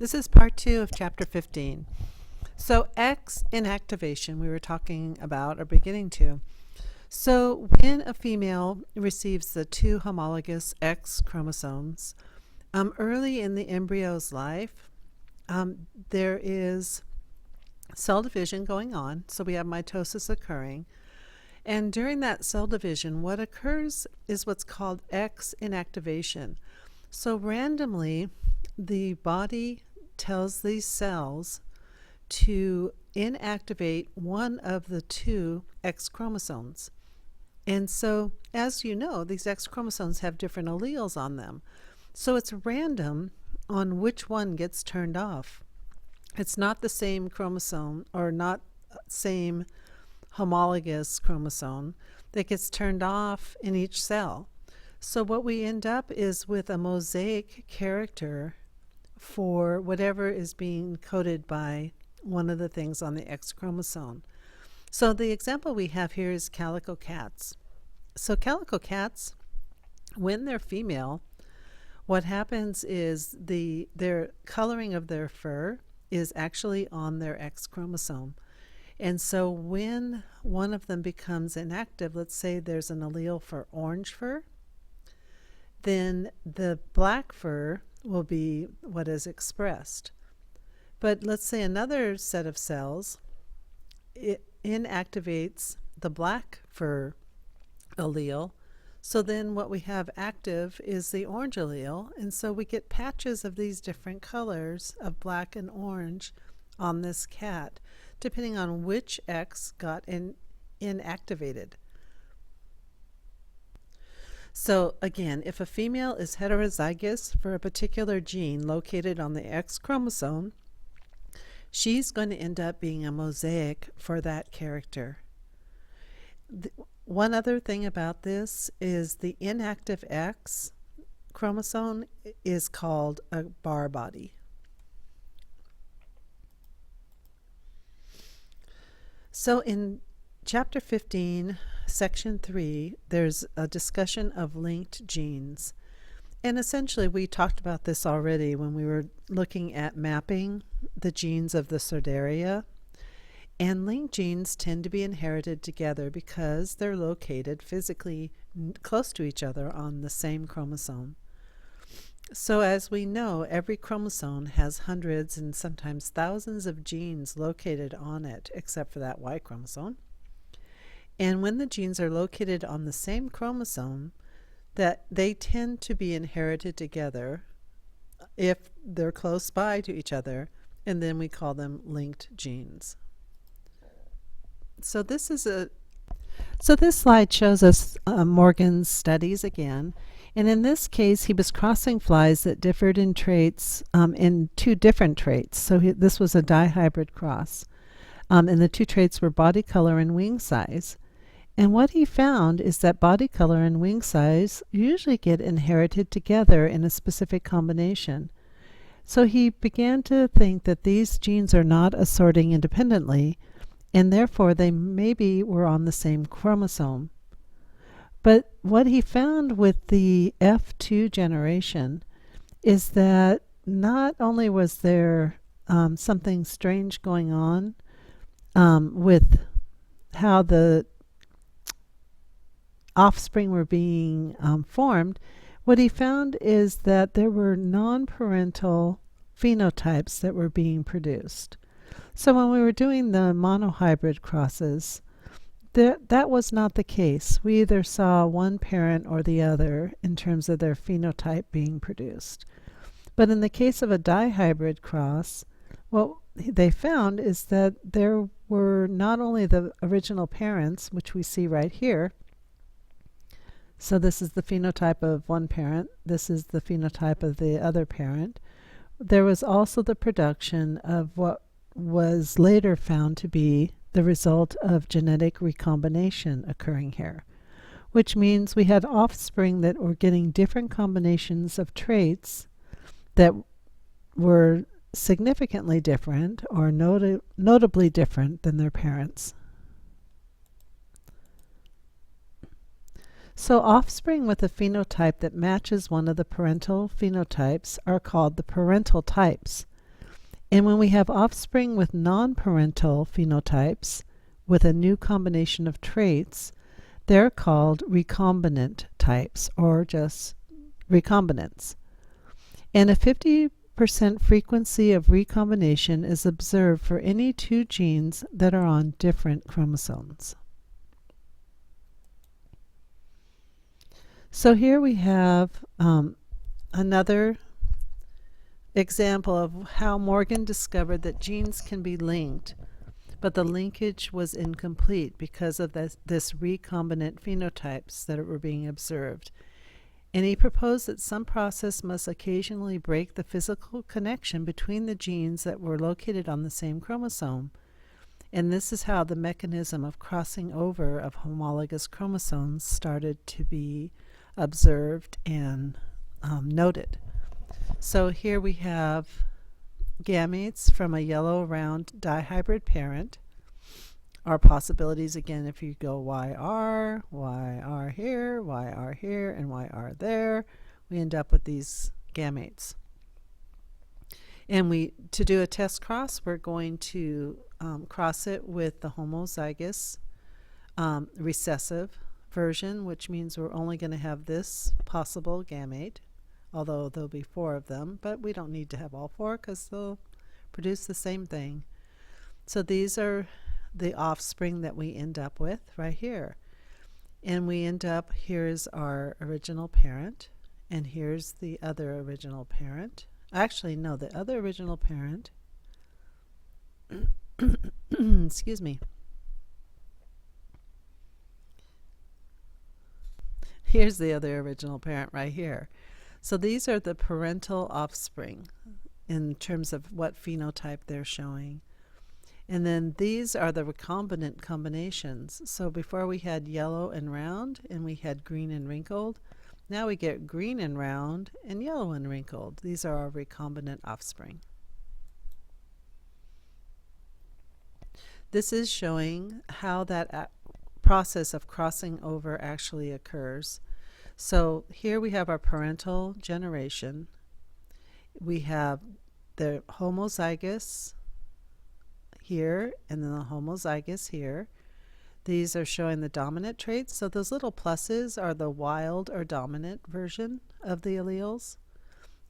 This is part 2 of chapter 15. So X inactivation we were talking about or beginning to. So when a female receives the two homologous X chromosomes, early in the embryo's life, there is cell division going on. So we have mitosis occurring. And during that cell division, what occurs is what's called X inactivation. So randomly, the body tells these cells to inactivate one of the two X chromosomes. And so, as you know, these X chromosomes have different alleles on them. So it's random on which one gets turned off. It's not the same chromosome or not same homologous chromosome that gets turned off in each cell. So what we end up is with a mosaic character for whatever is being coded by one of the things on the X chromosome. So the example we have here is calico cats. So calico cats, when they're female, what happens is their coloring of their fur is actually on their X chromosome. And so when one of them becomes inactive, let's say there's an allele for orange fur, then the black fur will be what is expressed. But let's say another set of cells, it inactivates the black fur allele. So then what we have active is the orange allele. And so we get patches of these different colors of black and orange on this cat, depending on which X got inactivated. So again, if a female is heterozygous for a particular gene located on the X chromosome, she's going to end up being a mosaic for that character. One other thing about this is the inactive X chromosome is called a bar body. So in chapter 15, section 3, there's a discussion of linked genes. And essentially we talked about this already when we were looking at mapping the genes of the Sordaria. And linked genes tend to be inherited together because they're located physically close to each other on the same chromosome. So as we know, every chromosome has hundreds and sometimes thousands of genes located on it, except for that Y chromosome. And when the genes are located on the same chromosome, that they tend to be inherited together if they're close by to each other, and then we call them linked genes. So this slide shows us Morgan's studies again. And in this case, he was crossing flies that differed in traits, in two different traits. So this was a dihybrid cross. And the two traits were body color and wing size. And what he found is that body color and wing size usually get inherited together in a specific combination. So he began to think that these genes are not assorting independently, and therefore they maybe were on the same chromosome. But what he found with the F2 generation is that not only was there something strange going on with how the offspring were being formed, what he found is that there were non-parental phenotypes that were being produced. So when we were doing the monohybrid crosses, that was not the case. We either saw one parent or the other in terms of their phenotype being produced. But in the case of a dihybrid cross, what they found is that there were not only the original parents, which we see right here. So this is the phenotype of one parent. This is the phenotype of the other parent. There was also the production of what was later found to be the result of genetic recombination occurring here, which means we had offspring that were getting different combinations of traits that were significantly different or notably different than their parents. So offspring with a phenotype that matches one of the parental phenotypes are called the parental types. And when we have offspring with non-parental phenotypes with a new combination of traits, they're called recombinant types, or just recombinants. And a 50% frequency of recombination is observed for any two genes that are on different chromosomes. So here we have another example of how Morgan discovered that genes can be linked, but the linkage was incomplete because of this recombinant phenotypes that were being observed. And he proposed that some process must occasionally break the physical connection between the genes that were located on the same chromosome. And this is how the mechanism of crossing over of homologous chromosomes started to be observed and noted. So here we have gametes from a yellow round dihybrid parent. Our possibilities, again, if you go YR, YR here, YR here, and YR there, we end up with these gametes. And to do a test cross, we're going to cross it with the homozygous recessive version, which means we're only going to have this possible gamete, although there'll be 4 of them, but we don't need to have all 4 because they'll produce the same thing. So these are the offspring that we end up with right here. And we end up, here's our original parent, and here's the other original parent. Actually, no, the other original parent, excuse me. Here's the other original parent right here. So these are the parental offspring in terms of what phenotype they're showing. And then these are the recombinant combinations. So before we had yellow and round, and we had green and wrinkled. Now we get green and round and yellow and wrinkled. These are our recombinant offspring. This is showing how that process of crossing over actually occurs. So here we have our parental generation. We have the homozygous here and then the homozygous here. These are showing the dominant traits. So those little pluses are the wild or dominant version of the alleles.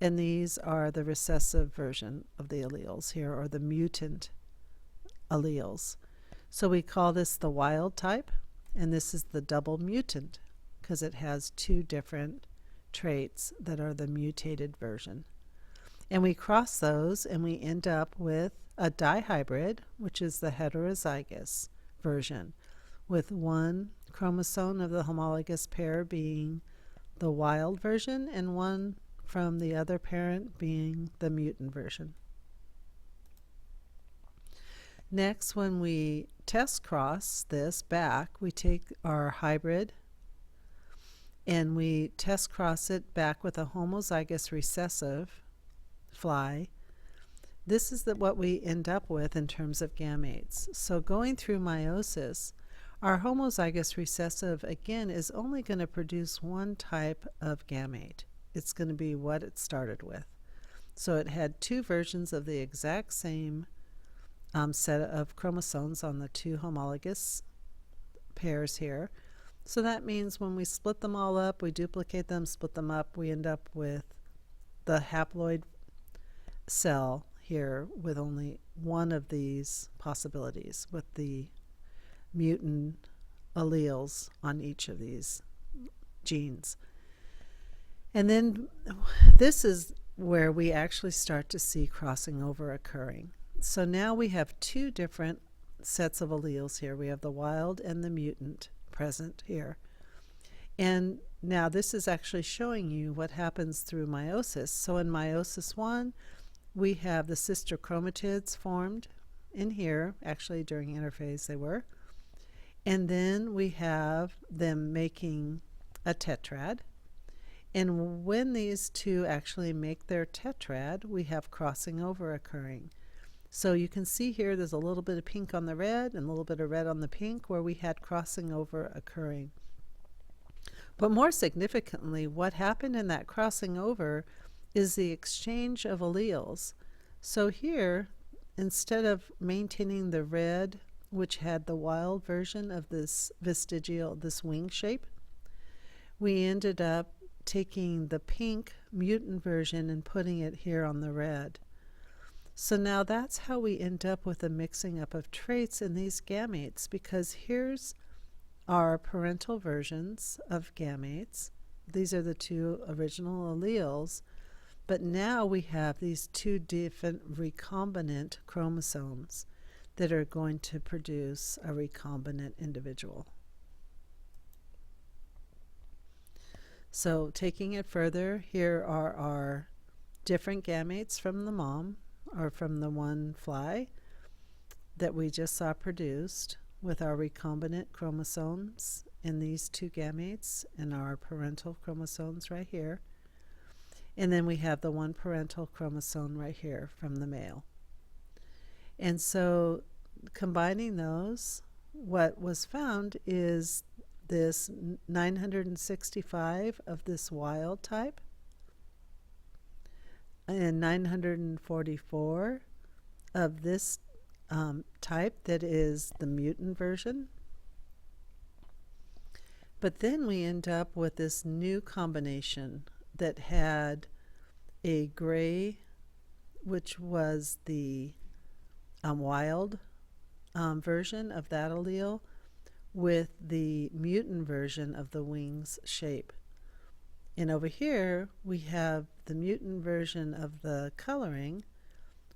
And these are the recessive version of the alleles here, or the mutant alleles. So we call this the wild type, and this is the double mutant because it has 2 different traits that are the mutated version. And we cross those and we end up with a dihybrid, which is the heterozygous version, with 1 chromosome of the homologous pair being the wild version and 1 from the other parent being the mutant version. Next, when we test cross this back, we take our hybrid and we test cross it back with a homozygous recessive fly. This is what we end up with in terms of gametes. So going through meiosis, our homozygous recessive, again, is only going to produce 1 type of gamete. It's going to be what it started with. So it had 2 versions of the exact same set of chromosomes on the 2 homologous pairs here. So that means when we split them all up, we duplicate them, split them up, we end up with the haploid cell here with only 1 of these possibilities, with the mutant alleles on each of these genes. And then this is where we actually start to see crossing over occurring. So now we have 2 different sets of alleles here. We have the wild and the mutant present here. And now this is actually showing you what happens through meiosis. So in meiosis 1, we have the sister chromatids formed in here. Actually, during interphase they were. And then we have them making a tetrad. And when these 2 actually make their tetrad, we have crossing over occurring. So you can see here there's a little bit of pink on the red and a little bit of red on the pink where we had crossing over occurring. But more significantly, what happened in that crossing over is the exchange of alleles So here, instead of maintaining the red, which had the wild version of this vestigial, this wing shape, we ended up taking the pink mutant version and putting it here on the red. So now that's how we end up with a mixing up of traits in these gametes, because here's our parental versions of gametes. These are the two original alleles, but now we have these two different recombinant chromosomes that are going to produce a recombinant individual. So taking it further, here are our different gametes from the mom, or from the one fly that we just saw produced, with our recombinant chromosomes in these two gametes and our parental chromosomes right here. And then we have the one parental chromosome right here from the male. And so combining those, what was found is this 965 of this wild type and 944 of this type that is the mutant version. But then we end up with this new combination that had a gray, which was the wild version of that allele, with the mutant version of the wings shape. And over here we have the mutant version of the coloring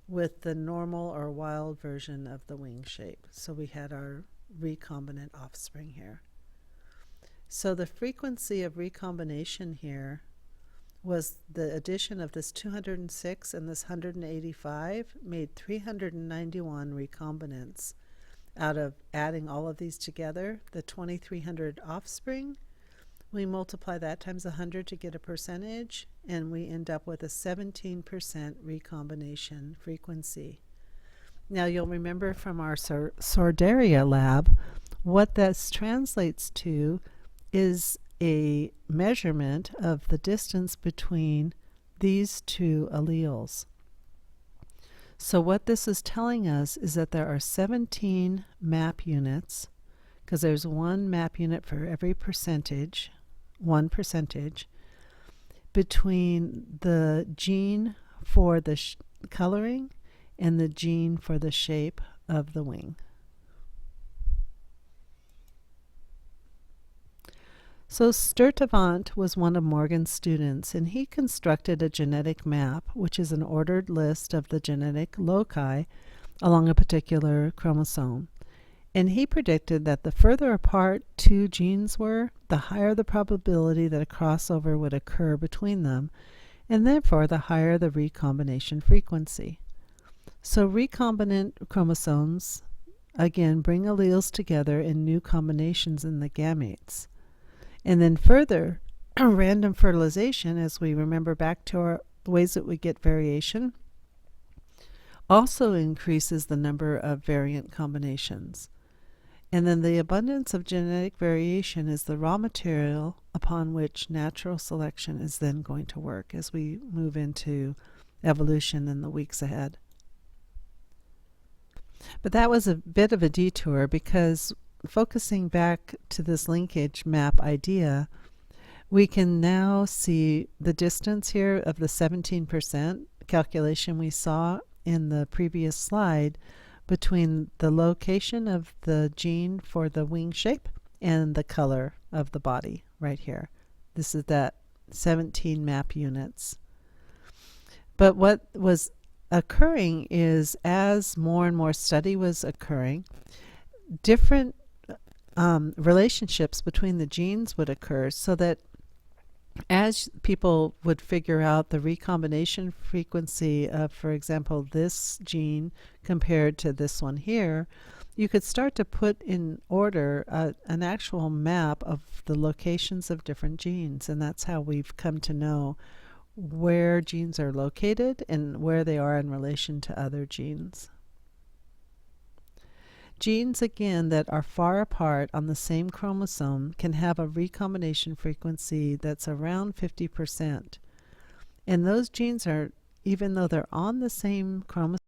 with the normal or wild version of the wing shape. So we had our recombinant offspring here. So the frequency of recombination here was the addition of this 206 and this 185 made 391 recombinants out of adding all of these together. The 2300 offspring, we multiply that times 100 to get a percentage, and we end up with a 17% recombination frequency. Now you'll remember from our Sordaria lab, what this translates to is a measurement of the distance between these two alleles. So what this is telling us is that there are 17 map units, because there's one map unit for every percentage, 1%, between the gene for the coloring and the gene for the shape of the wing. So Sturtevant was one of Morgan's students, and he constructed a genetic map, which is an ordered list of the genetic loci along a particular chromosome. And he predicted that the further apart two genes were, the higher the probability that a crossover would occur between them, and therefore the higher the recombination frequency. So recombinant chromosomes, again, bring alleles together in new combinations in the gametes. And then further, random fertilization, as we remember back to our ways that we get variation, also increases the number of variant combinations. And then the abundance of genetic variation is the raw material upon which natural selection is then going to work as we move into evolution in the weeks ahead. But that was a bit of a detour, because focusing back to this linkage map idea, we can now see the distance here of the 17% calculation we saw in the previous slide between the location of the gene for the wing shape and the color of the body right here. This is that 17 map units. But what was occurring is, as more and more study was occurring, different relationships between the genes would occur, so that as people would figure out the recombination frequency of, for example, this gene compared to this one here, you could start to put in order an actual map of the locations of different genes. And that's how we've come to know where genes are located and where they are in relation to other genes. Genes, again, that are far apart on the same chromosome can have a recombination frequency that's around 50%. And those genes are even though they're on the same chromosome,